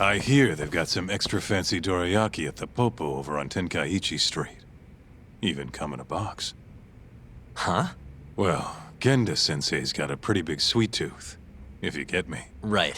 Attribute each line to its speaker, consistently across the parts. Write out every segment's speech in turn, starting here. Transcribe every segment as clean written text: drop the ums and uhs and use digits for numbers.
Speaker 1: I hear they've got some extra fancy dorayaki at the Popo over on Tenkaichi Street. Even come in a box.
Speaker 2: Huh?
Speaker 1: Well, Genda-sensei's got a pretty big sweet tooth, if you get me.
Speaker 2: Right.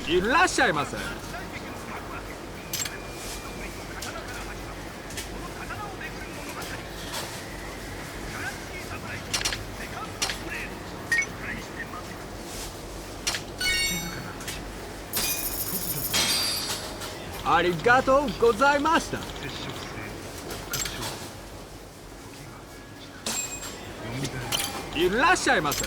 Speaker 3: いらっしゃいませ。ありがとうございました。いらっしゃいませ。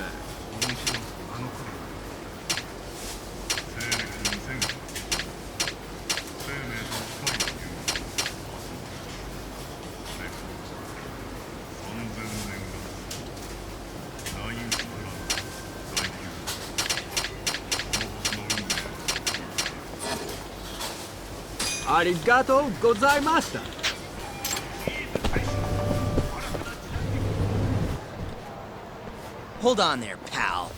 Speaker 3: ありがとうございました。
Speaker 4: Hold on there, pal.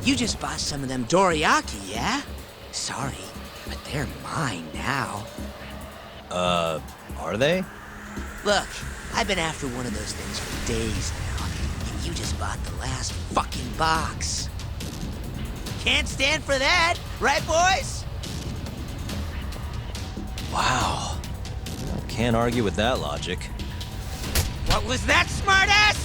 Speaker 4: You just bought some of them dorayaki, yeah? Sorry, but they're mine now.
Speaker 2: Are they?
Speaker 4: Look, I've been after one of those things for days now, and you just bought the last fucking box. Can't stand for that, right, boys?
Speaker 2: Wow. Can't argue with that logic.
Speaker 4: What was that, smartass?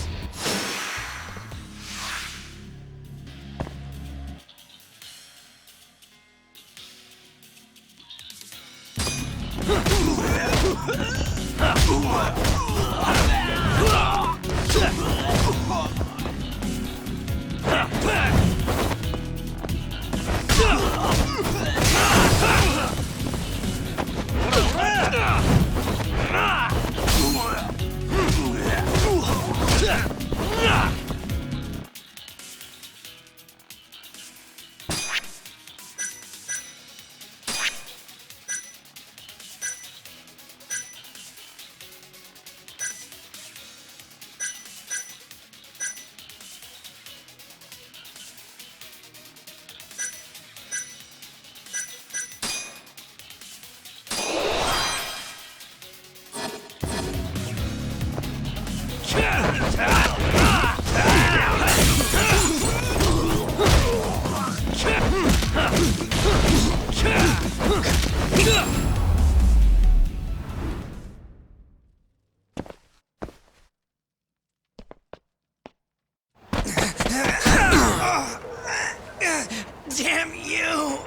Speaker 4: Damn you!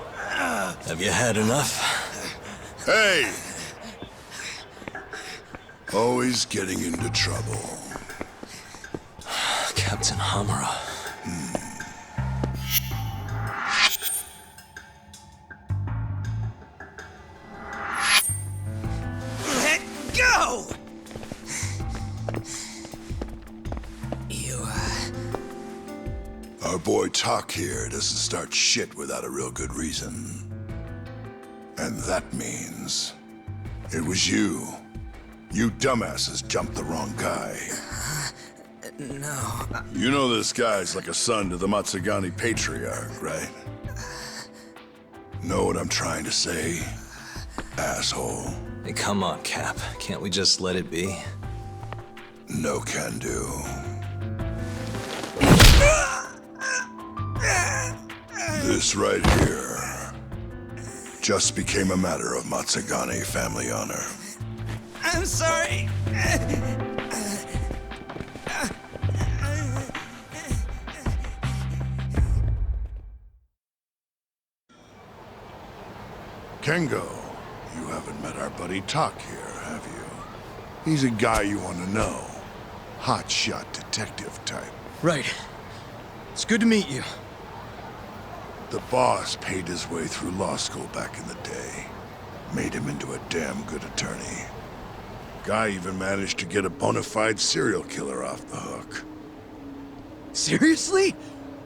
Speaker 2: Have you had enough?
Speaker 5: Hey! Always getting into trouble.
Speaker 2: Captain Hamura.
Speaker 4: Let go! You,
Speaker 5: Our boy Tak here doesn't start shit without a real good reason. And that means... it was you. You dumbasses jumped the wrong guy.
Speaker 4: No.
Speaker 5: You know this guy's like a son to the Matsugani patriarch, right? Know what I'm trying to say? Asshole.
Speaker 2: Hey, come on, Cap. Can't we just let it be?
Speaker 5: No can do. This right here just became a matter of Matsugani family honor.
Speaker 4: I'm sorry.
Speaker 5: Kengo, you haven't met our buddy Tak here, have you? He's a guy you want to know. Hotshot detective type.
Speaker 3: Right. It's good to meet you.
Speaker 5: The boss paid his way through law school back in the day. Made him into a damn good attorney. Guy even managed to get a bona fide serial killer off the hook.
Speaker 3: Seriously?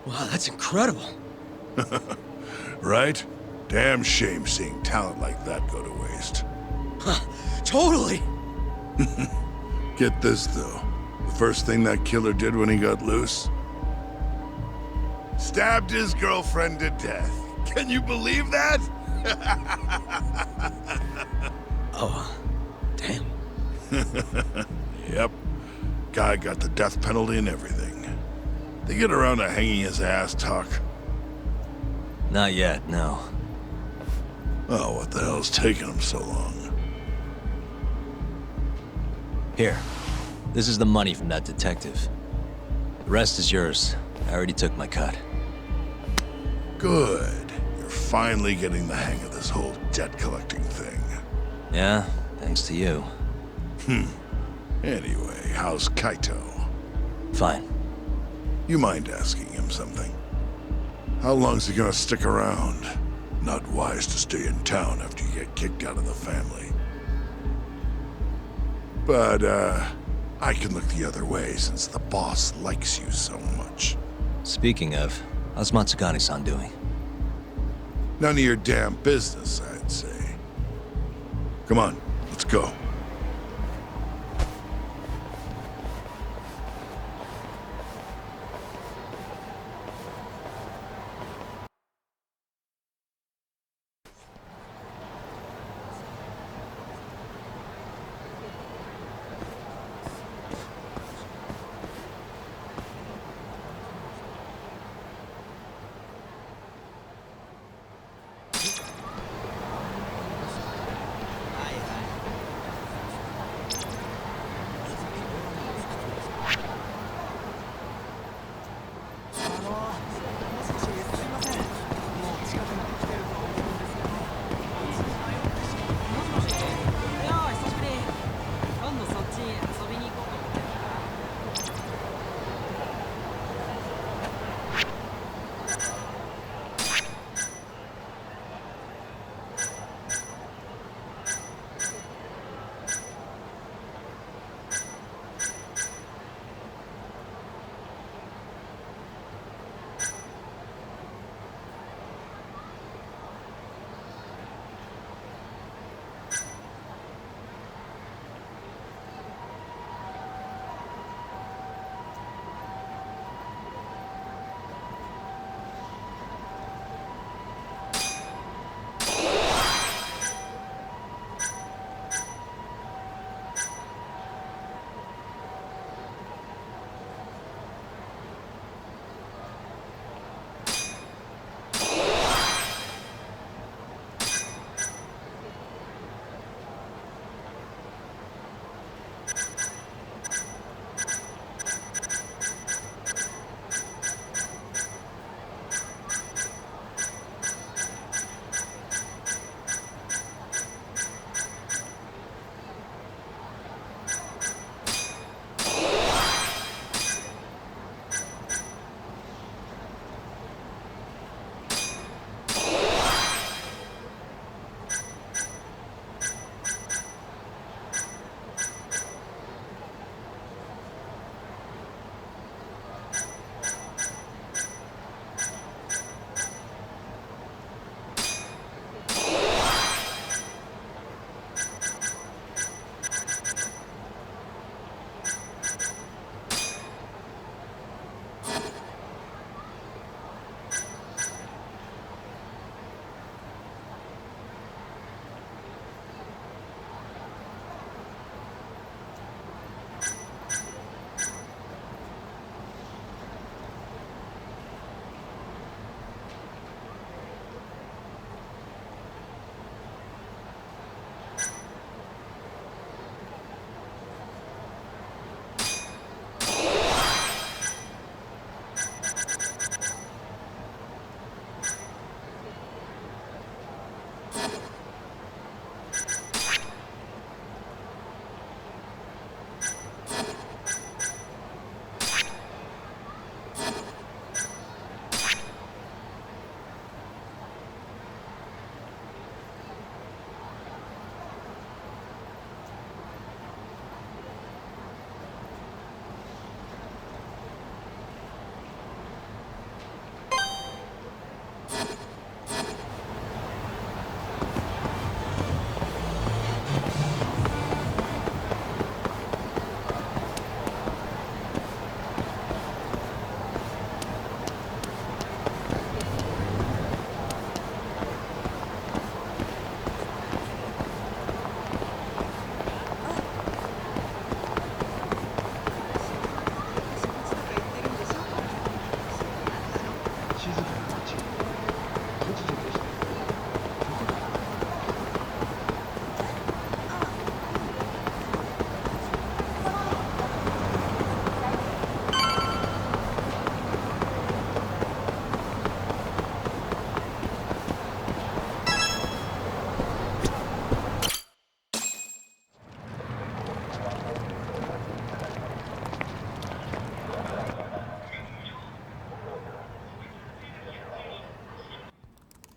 Speaker 3: Wow, that's incredible.
Speaker 5: Right? Damn shame seeing talent like that go to waste.
Speaker 3: Huh, totally.
Speaker 5: Get this, though. The first thing that killer did when he got loose? Stabbed his girlfriend to death. Can you believe that?
Speaker 3: Oh, damn.
Speaker 5: Yep. Guy got the death penalty and everything. They get around to hanging his ass, Tak.
Speaker 2: Not yet, no.
Speaker 5: Oh, what the hell's taking him so long?
Speaker 2: Here. This is the money from that detective. The rest is yours. I already took my cut.
Speaker 5: Good. You're finally getting the hang of this whole debt collecting thing.
Speaker 2: Yeah, thanks to you.
Speaker 5: Anyway, how's Kaito?
Speaker 2: Fine.
Speaker 5: You mind asking him something? How long's he gonna stick around? Not wise to stay in town after you get kicked out of the family. But, I can look the other way since the boss likes you so much.
Speaker 2: Speaking of, how's Matsugani-san doing?
Speaker 5: None of your damn business, I'd say. Come on, let's go.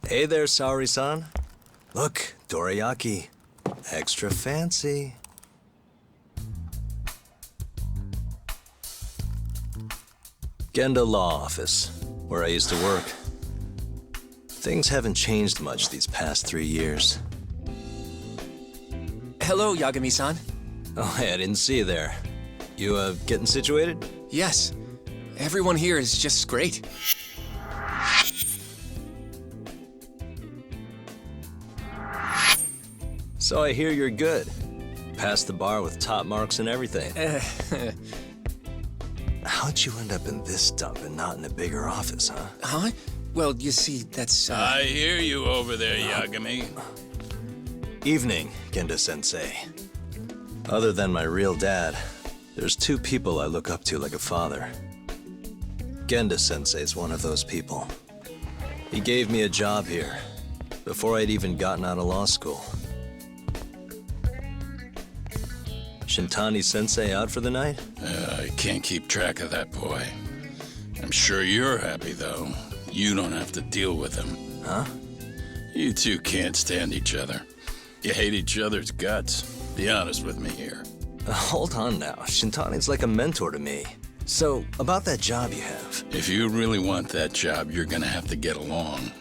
Speaker 2: Hey there, Saori-san. Look, dorayaki. Extra fancy. Genda Law Office, where I used to work. Things haven't changed much these past 3 years.
Speaker 6: Hello, Yagami-san.
Speaker 2: Oh, hey, I didn't see you there. You, getting situated?
Speaker 6: Yes. Everyone here is just great.
Speaker 2: So I hear you're good. Passed the bar with top marks and everything. How'd you end up in this dump and not in a bigger office, huh?
Speaker 6: Huh? Well, you see, that's,
Speaker 7: I hear you over there, Yagami.
Speaker 2: Evening, Genda-sensei. Other than my real dad, there's 2 people I look up to like a father. Genda-sensei's one of those people. He gave me a job here, before I'd even gotten out of law school. Shintani-sensei out for the night?
Speaker 7: I can't keep track of that boy. I'm sure you're happy, though. You don't have to deal with him.
Speaker 2: Huh?
Speaker 7: You two can't stand each other. You hate each other's guts. Be honest with me here.
Speaker 2: Hold on now. Shintani's like a mentor to me. So, about that job you have.
Speaker 7: If you really want that job, you're gonna have to get along.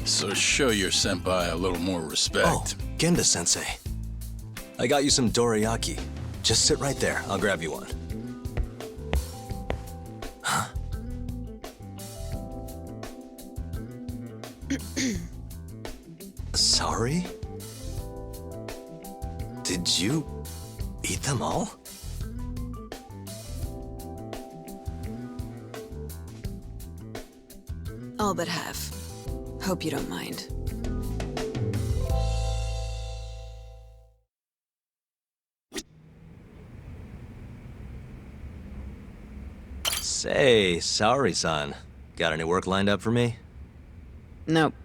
Speaker 7: So show your senpai a little more respect.
Speaker 2: Oh, Genda-sensei. I got you some dorayaki. Just sit right there. I'll grab you one. Huh? Sorry? Did you eat them all?
Speaker 8: All but half. Hope you don't mind.
Speaker 2: Say, Saori-san, got any work lined up for me?
Speaker 8: Nope.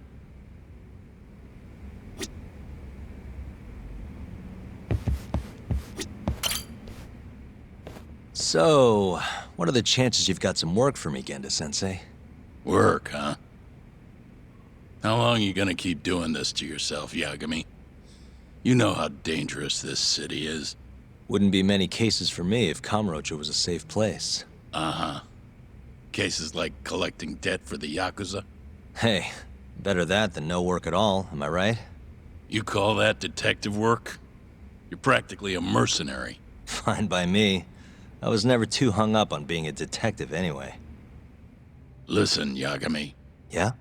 Speaker 2: So, what are the chances you've got some work for me, Genda-sensei?
Speaker 7: Work, huh? How long you gonna keep doing this to yourself, Yagami? You know how dangerous this city is.
Speaker 2: Wouldn't be many cases for me if Kamurocho was a safe place.
Speaker 7: Uh-huh. Cases like collecting debt for the Yakuza?
Speaker 2: Hey, better that than no work at all, am I right?
Speaker 7: You call that detective work? You're practically a mercenary.
Speaker 2: Fine by me. I was never too hung up on being a detective anyway.
Speaker 7: Listen, Yagami.
Speaker 2: Yeah?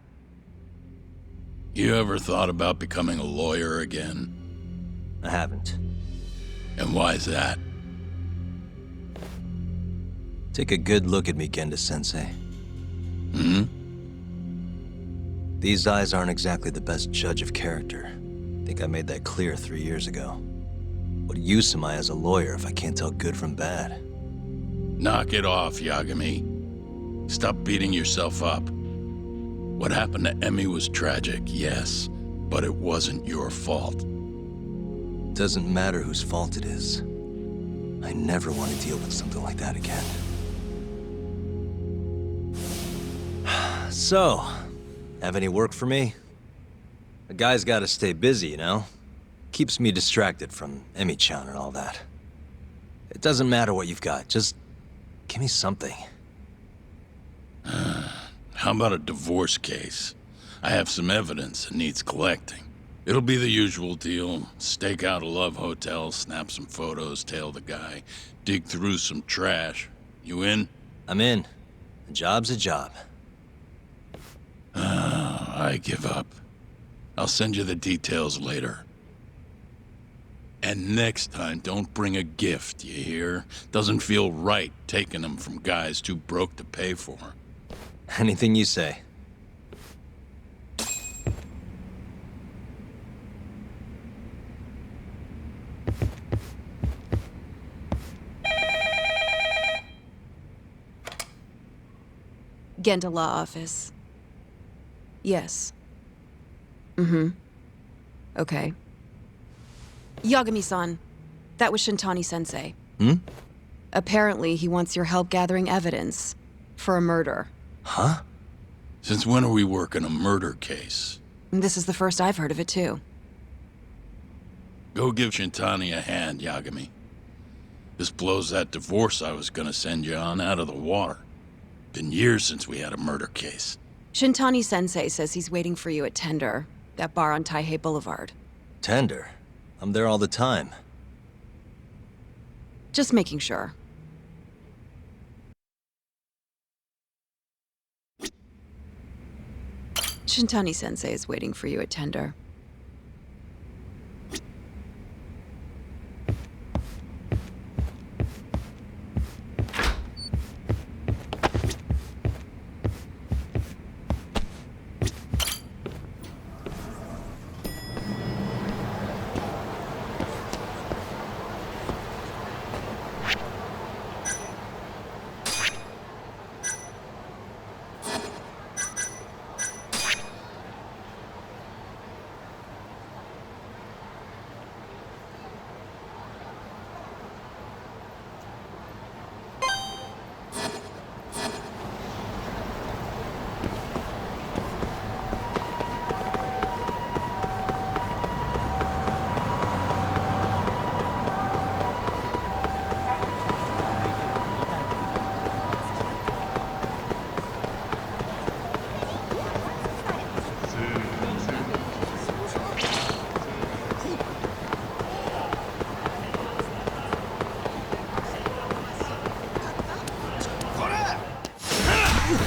Speaker 7: You ever thought about becoming a lawyer again?
Speaker 2: I haven't.
Speaker 7: And why's that?
Speaker 2: Take a good look at me, Genda-sensei.
Speaker 7: Hmm?
Speaker 2: These eyes aren't exactly the best judge of character. I think I made that clear 3 years ago. What use am I as a lawyer if I can't tell good from bad?
Speaker 7: Knock it off, Yagami. Stop beating yourself up. What happened to Emmy was tragic, yes, but it wasn't your fault.
Speaker 2: Doesn't matter whose fault it is. I never want to deal with something like that again. So, have any work for me? A guy's gotta stay busy, you know? Keeps me distracted from Emmy-chan and all that. It doesn't matter what you've got, just give me something.
Speaker 7: How about a divorce case? I have some evidence that needs collecting. It'll be the usual deal. Stake out a love hotel, snap some photos, tail the guy, dig through some trash. You in?
Speaker 2: I'm in. A job's a job.
Speaker 7: I give up. I'll send you the details later. And next time, don't bring a gift, you hear? Doesn't feel right taking them from guys too broke to pay for.
Speaker 2: Anything you say.
Speaker 8: Genda Law Office. Yes. Mm-hmm. Okay. Yagami-san, that was Shintani-sensei.
Speaker 2: Hmm?
Speaker 8: Apparently, he wants your help gathering evidence for a murder.
Speaker 2: Huh?
Speaker 7: Since when are we working a murder case?
Speaker 8: This is the first I've heard of it, too.
Speaker 7: Go give Shintani a hand, Yagami. This blows that divorce I was gonna send you on out of the water. Been years since we had a murder case.
Speaker 8: Shintani-sensei says he's waiting for you at Tender, that bar on Taihei Boulevard.
Speaker 2: Tender. I'm there all the time.
Speaker 8: Just making sure. Shintani-sensei is waiting for you at Tender.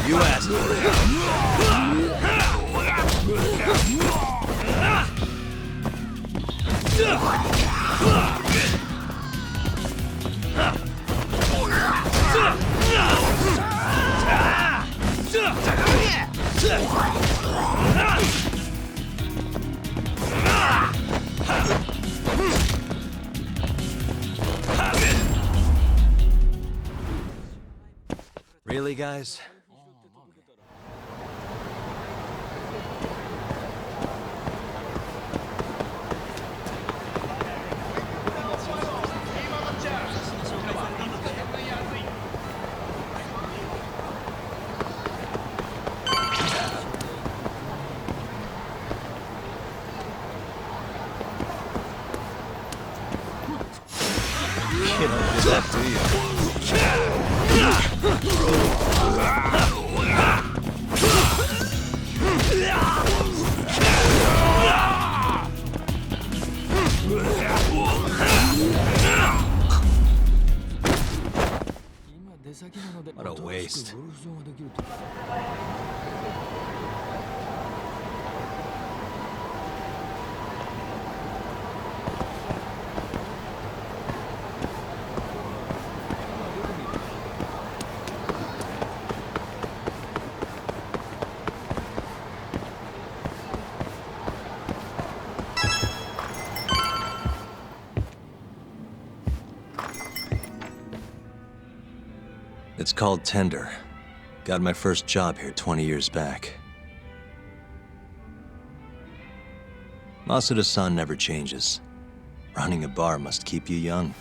Speaker 2: You asked for it. Really, guys? You don't do that, do you? What a waste. It's called Tender. Got my first job here 20 years back. Masuda-san never changes. Running a bar must keep you young.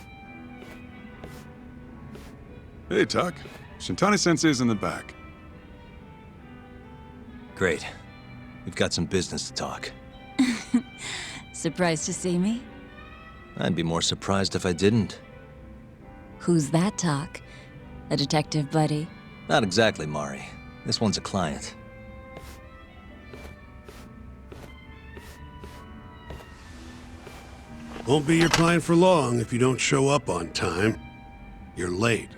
Speaker 9: Hey, Tuck. Shintani-sensei's in the back.
Speaker 2: Great. We've got some business to talk.
Speaker 10: Surprised to see me?
Speaker 2: I'd be more surprised if I didn't.
Speaker 10: Who's that, Talk? A detective buddy?
Speaker 2: Not exactly, Mari. This one's a client.
Speaker 11: Won't be your client for long if you don't show up on time. You're late.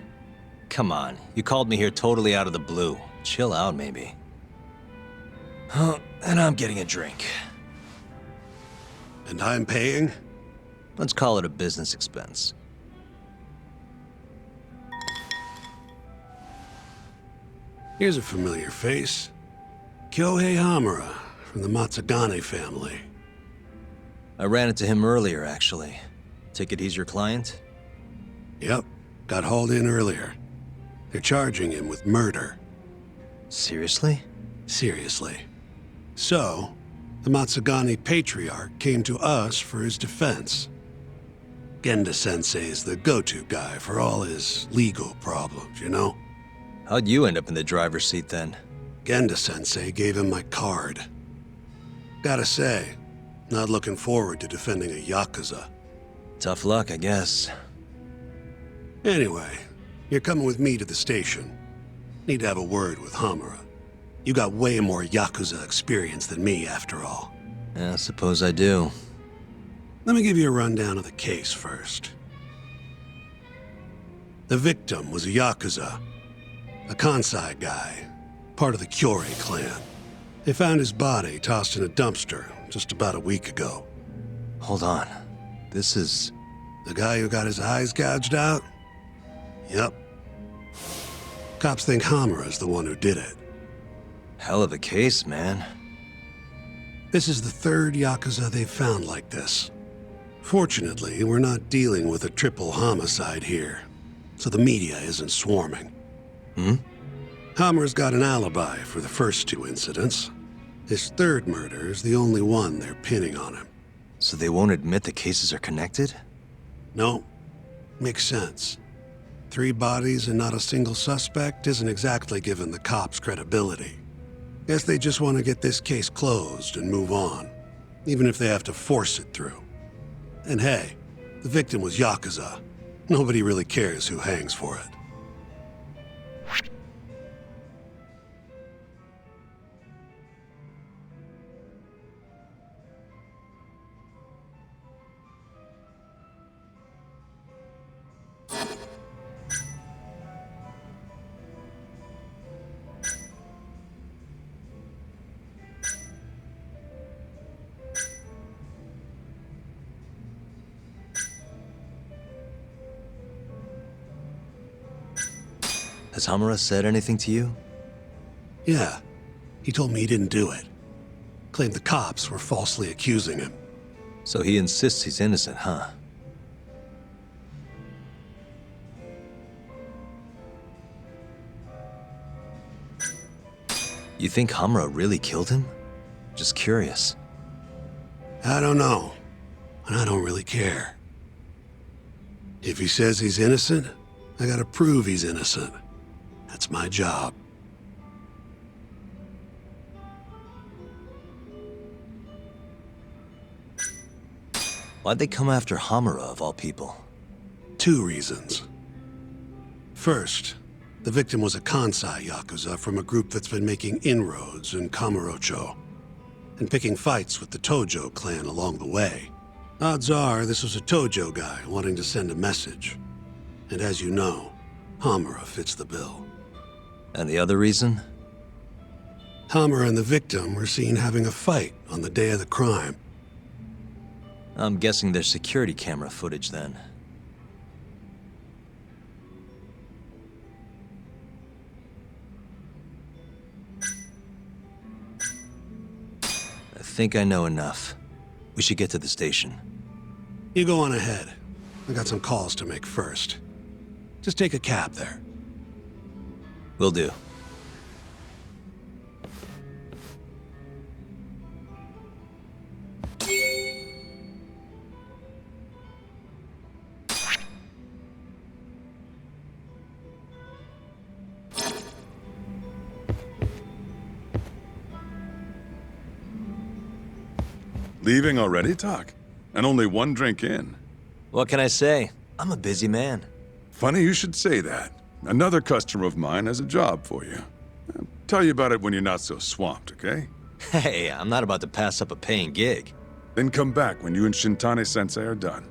Speaker 2: Come on, you called me here totally out of the blue. Chill out, maybe. Oh, and I'm getting a drink.
Speaker 11: And I'm paying?
Speaker 2: Let's call it a business expense.
Speaker 11: Here's a familiar face. Kyohei Hamura, from the Matsugane family.
Speaker 2: I ran into him earlier, actually. Take it he's your client?
Speaker 11: Yep, got hauled in earlier. They're charging him with murder.
Speaker 2: Seriously?
Speaker 11: Seriously. So, the Matsugane patriarch came to us for his defense. Genda-sensei is the go-to guy for all his legal problems, you know?
Speaker 2: How'd you end up in the driver's seat then?
Speaker 11: Genda-sensei gave him my card. Gotta say, not looking forward to defending a Yakuza.
Speaker 2: Tough luck, I guess.
Speaker 11: Anyway, you're coming with me to the station. Need to have a word with Hamura. You got way more Yakuza experience than me, after all.
Speaker 2: I suppose I do.
Speaker 11: Let me give you a rundown of the case first. The victim was a Yakuza, a Kansai guy, part of the Kyorei clan. They found his body tossed in a dumpster just about a week ago.
Speaker 2: Hold on. This is...
Speaker 11: The guy who got his eyes gouged out? Yep. Cops think Hamura's the one who did it.
Speaker 2: Hell of a case, man.
Speaker 11: This is the third Yakuza they've found like this. Fortunately, we're not dealing with a triple homicide here, so the media isn't swarming. Hamura's got an alibi for the first two incidents. His third murder is the only one they're pinning on him.
Speaker 2: So they won't admit the cases are connected?
Speaker 11: No. Makes sense. 3 bodies and not a single suspect isn't exactly giving the cops credibility. Guess they just want to get this case closed and move on, even if they have to force it through. And hey, the victim was Yakuza. Nobody really cares who hangs for it.
Speaker 2: Has Hamura said anything to you?
Speaker 11: Yeah. He told me he didn't do it. Claimed the cops were falsely accusing him.
Speaker 2: So he insists he's innocent, huh? You think Hamura really killed him? Just curious.
Speaker 11: I don't know. And I don't really care. If he says he's innocent, I gotta prove he's innocent. That's my job.
Speaker 2: Why'd they come after Hamura, of all people?
Speaker 11: 2 reasons. First, the victim was a Kansai Yakuza from a group that's been making inroads in Kamurocho, and picking fights with the Tojo clan along the way. Odds are this was a Tojo guy wanting to send a message. And as you know, Hamura fits the bill.
Speaker 2: And the other reason?
Speaker 11: Hamura and the victim were seen having a fight on the day of the crime.
Speaker 2: I'm guessing there's security camera footage then. I think I know enough. We should get to the station.
Speaker 11: You go on ahead. I got some calls to make first. Just take a cab there.
Speaker 2: Will do.
Speaker 9: Leaving already, Tak? And only 1 drink in.
Speaker 2: What can I say? I'm a busy man.
Speaker 9: Funny you should say that. Another customer of mine has a job for you. I'll tell you about it when you're not so swamped, okay?
Speaker 2: Hey, I'm not about to pass up a paying gig.
Speaker 9: Then come back when you and Shintane-sensei are done.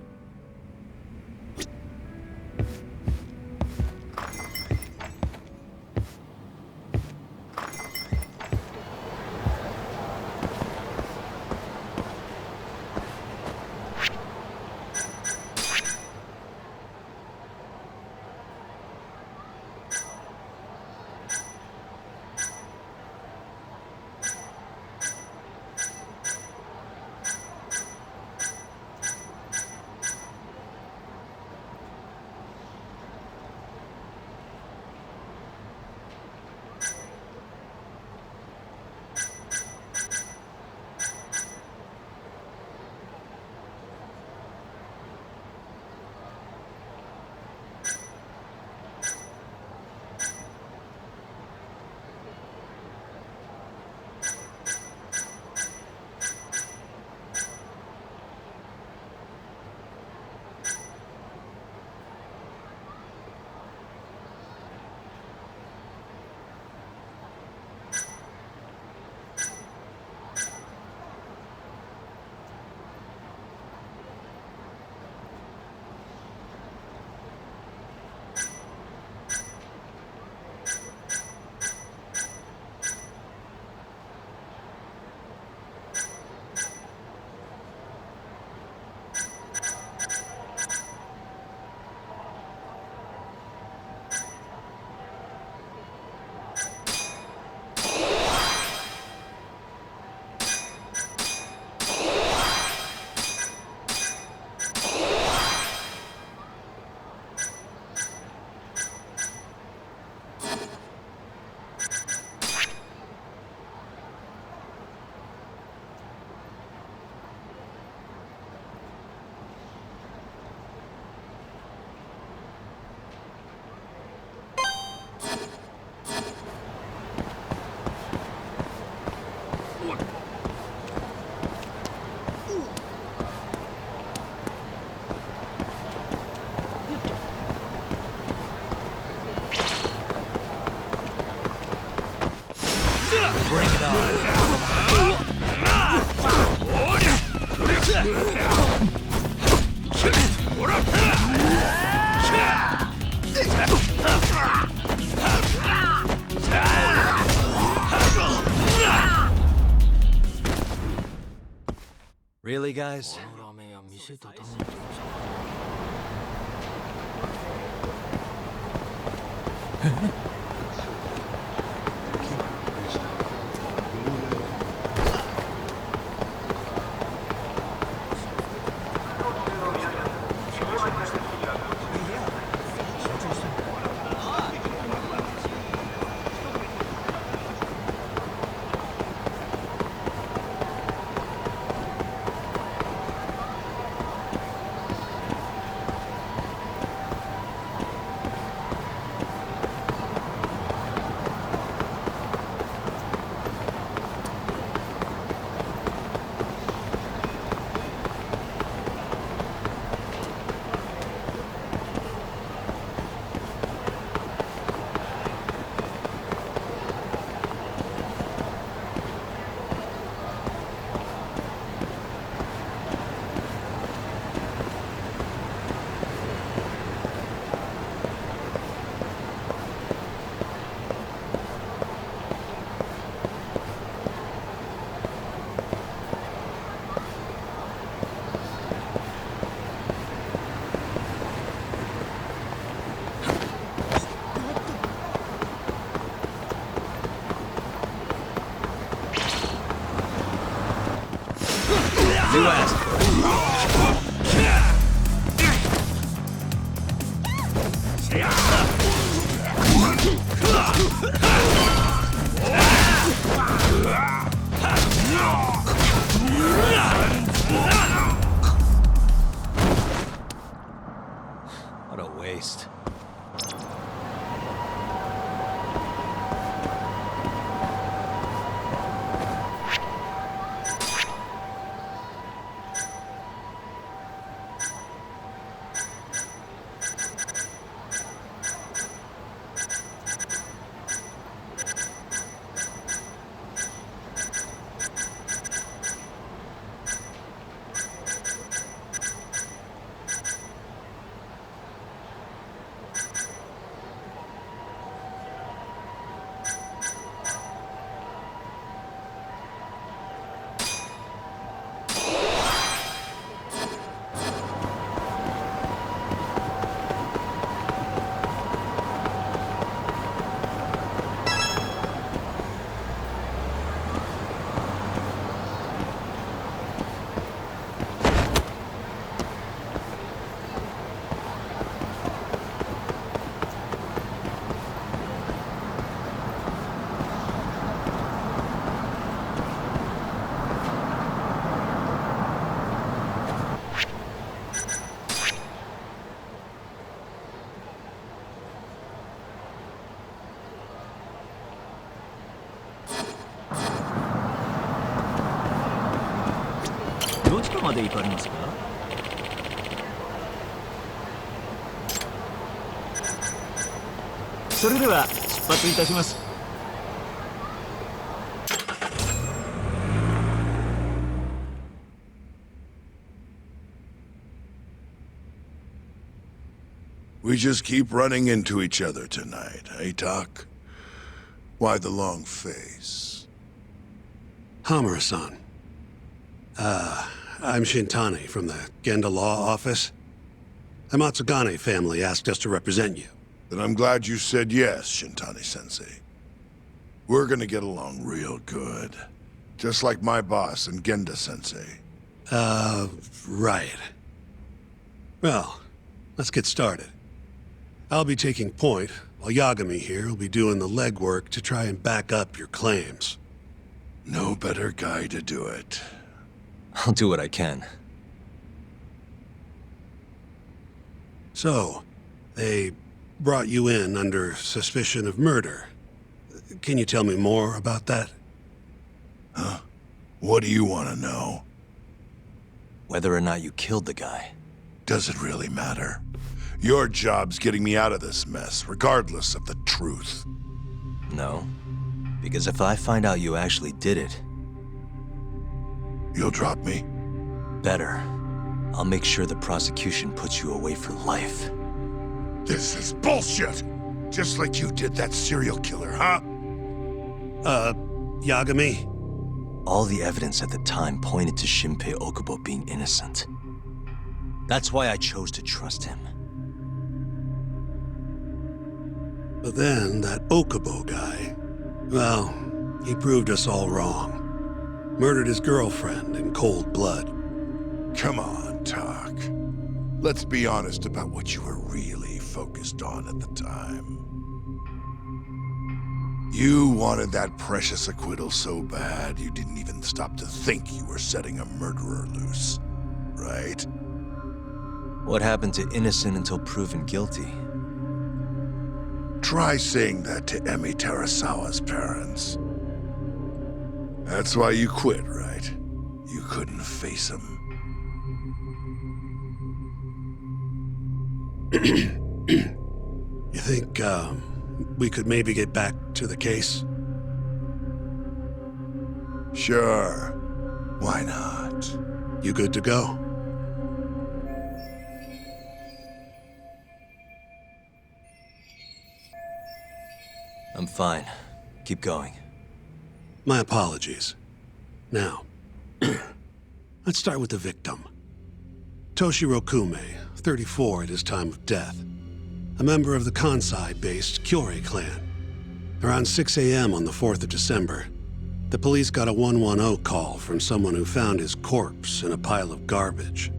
Speaker 4: Bring it
Speaker 2: Really, guys? You asked for What a waste.
Speaker 5: We just keep running into each other tonight, eh, Doc? Why the long face?
Speaker 11: Hamura-san. I'm Shintani from the Genda Law Office. The Matsugane family asked us to represent you.
Speaker 5: Then I'm glad you said yes, Shintani-sensei. We're gonna get along real good. Just like my boss and Genda-sensei.
Speaker 11: Right. Well, let's get started. I'll be taking point, while Yagami here will be doing the legwork to try and back up your claims.
Speaker 5: No better guy to do it.
Speaker 2: I'll do what I can.
Speaker 11: So, they brought you in under suspicion of murder. Can you tell me more about that?
Speaker 5: Huh? What do you want to know?
Speaker 2: Whether or not you killed the guy.
Speaker 5: Does it really matter? Your job's getting me out of this mess, regardless of the truth.
Speaker 2: No. Because if I find out you actually did it...
Speaker 5: You'll drop me?
Speaker 2: Better. I'll make sure the prosecution puts you away for life.
Speaker 5: This is bullshit! Just like you did that serial killer, huh?
Speaker 11: Yagami?
Speaker 2: All the evidence at the time pointed to Shinpei Okubo being innocent. That's why I chose to trust him.
Speaker 11: But then, that Okubo guy, well, he proved us all wrong. Murdered his girlfriend in cold blood.
Speaker 5: Come on, Tak. Let's be honest about what you were really focused on at the time. You wanted that precious acquittal so bad, you didn't even stop to think you were setting a murderer loose, right?
Speaker 2: What happened to innocent until proven guilty?
Speaker 5: Try saying that to Emi Terasawa's parents. That's why you quit, right? You couldn't face him.
Speaker 11: You think, we could maybe get back to the case?
Speaker 5: Sure. Why not?
Speaker 11: You good to go?
Speaker 2: I'm fine. Keep going.
Speaker 11: My apologies. Now, let's start with the victim. Toshiro Kume, 34 at his time of death. A member of the Kansai-based Kyorei clan. Around 6 a.m. on the 4th of December, the police got a 110 call from someone who found his corpse in a pile of garbage.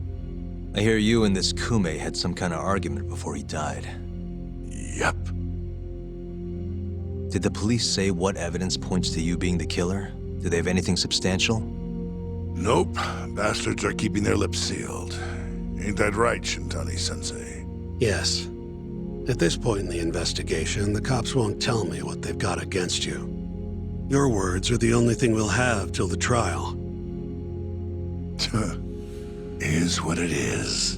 Speaker 2: I hear you and this Kume had some kind of argument before he died.
Speaker 5: Yep.
Speaker 2: Did the police say what evidence points to you being the killer? Do they have anything substantial?
Speaker 5: Nope. Bastards are keeping their lips sealed. Ain't that right, Shintani-sensei?
Speaker 11: Yes. At this point in the investigation, the cops won't tell me what they've got against you. Your words are the only thing we'll have till the trial.
Speaker 5: Is what it is.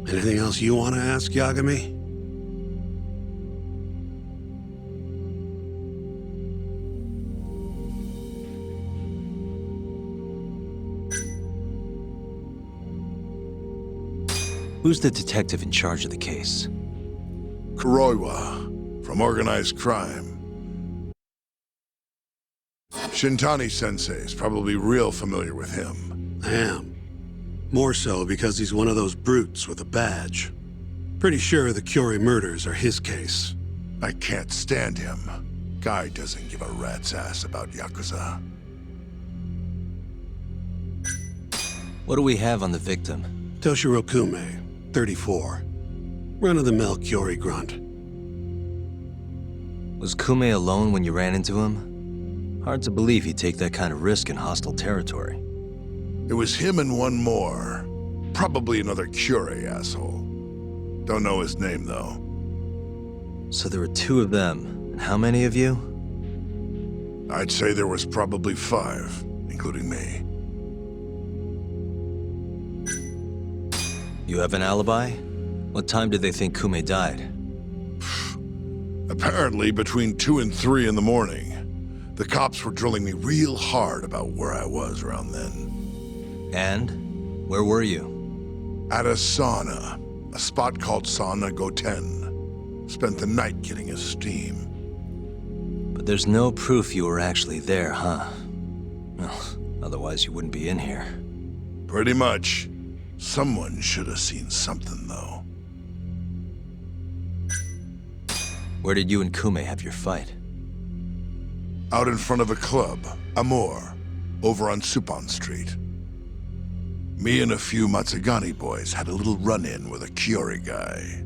Speaker 11: Anything else you want to ask, Yagami?
Speaker 2: Who's the detective in charge of the case?
Speaker 5: Kuroiwa, from organized crime. Shintani-sensei is probably real familiar with him.
Speaker 11: I am. More so because he's one of those brutes with a badge. Pretty sure the Kyorei murders are his case.
Speaker 5: I can't stand him. Guy doesn't give a rat's ass about Yakuza.
Speaker 2: What do we have on the victim?
Speaker 11: Toshiro Kume, 34. Run-of-the-mill Kyorei grunt.
Speaker 2: Was Kume alone when you ran into him? Hard to believe he'd take that kind of risk in hostile territory.
Speaker 5: It was him and one more. Probably another Kyorei asshole. Don't know his name, though.
Speaker 2: So there were two of them. And how many of you?
Speaker 5: I'd say there was probably 5, including me.
Speaker 2: You have an alibi? What time did they think Kume died?
Speaker 5: Apparently between 2 and 3 in the morning. The cops were drilling me real hard about where I was around then.
Speaker 2: And? Where were you?
Speaker 5: At a sauna. A spot called Sauna Goten. Spent the night getting a steam.
Speaker 2: But there's no proof you were actually there, huh? Well, otherwise you wouldn't be in here.
Speaker 5: Pretty much. Someone should have seen something, though.
Speaker 2: Where did you and Kume have your fight?
Speaker 5: Out in front of a club, Amor, over on Supon Street. Me and a few Matsugani boys had a little run-in with a Kyorei guy.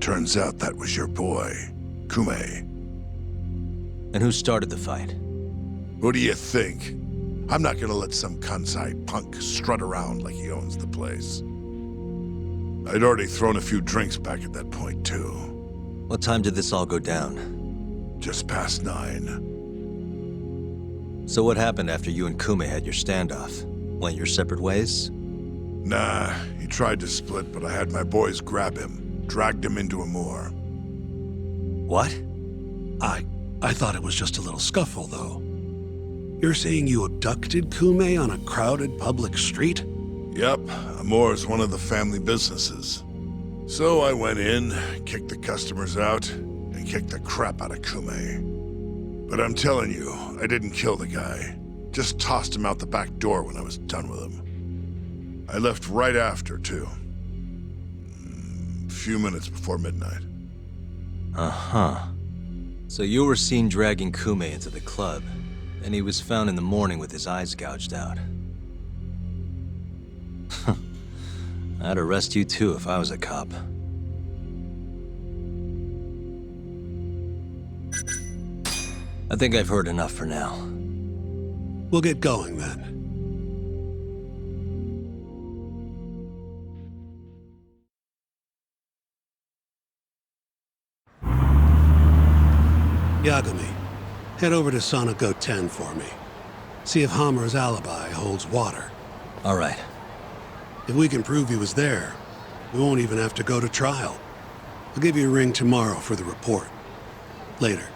Speaker 5: Turns out that was your boy, Kume.
Speaker 2: And who started the fight?
Speaker 5: Who do you think? I'm not gonna let some Kansai punk strut around like he owns the place. I'd already thrown a few drinks back at that point, too.
Speaker 2: What time did this all go down?
Speaker 5: Just past 9.
Speaker 2: So what happened after you and Kume had your standoff? Went your separate ways?
Speaker 5: Nah, he tried to split, but I had my boys grab him, dragged him into a moor.
Speaker 2: What?
Speaker 11: I thought it was just a little scuffle, though. You're saying you abducted Kume on a crowded public street?
Speaker 5: Yep, Amor's one of the family businesses. So I went in, kicked the customers out, and kicked the crap out of Kume. But I'm telling you, I didn't kill the guy. Just tossed him out the back door when I was done with him. I left right after, too. A few minutes before midnight.
Speaker 2: Uh-huh. So you were seen dragging Kume into the club, and he was found in the morning with his eyes gouged out. I'd arrest you too if I was a cop. I think I've heard enough for now.
Speaker 11: We'll get going then. Yagami, head over to Sonico 10 for me. See if Hammer's alibi holds water.
Speaker 2: All right.
Speaker 11: If we can prove he was there, we won't even have to go to trial. I'll give you a ring tomorrow for the report. Later.